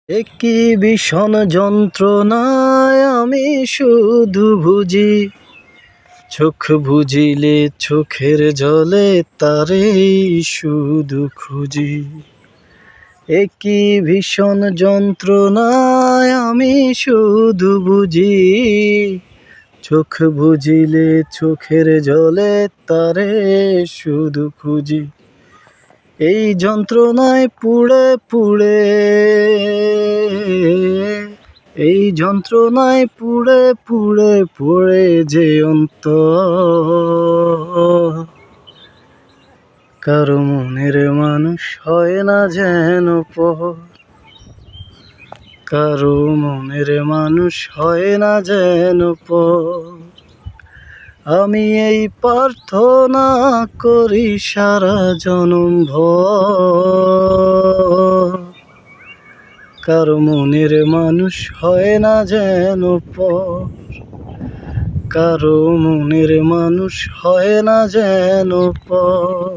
একই ভীষণ যন্ত্রণায় আমি শুধু বুঝি, চোখ বুজিলে চোখের জলে তারেই শুধু খুঁজি। একই ভীষণ যন্ত্রণায় আমি শুধু বুঝি, চোখ বুজিলে চোখের জলে তারে শুধু খুঁজি। এই যন্ত্রণায় পুড়ে পুড়ে, এই যন্ত্রণায় পুড়ে পুড়ে পড়ে যে অন্তর, কারো মনের মানুষ হয় না যেন পর, কারো মনের মানুষ হয় না যেন পর। আমি এই প্রার্থনা করি সারা জনম ভর, কারো মনের মানুষ হয় না যেন পর, কারো মনের মানুষ হয় না যেন পর।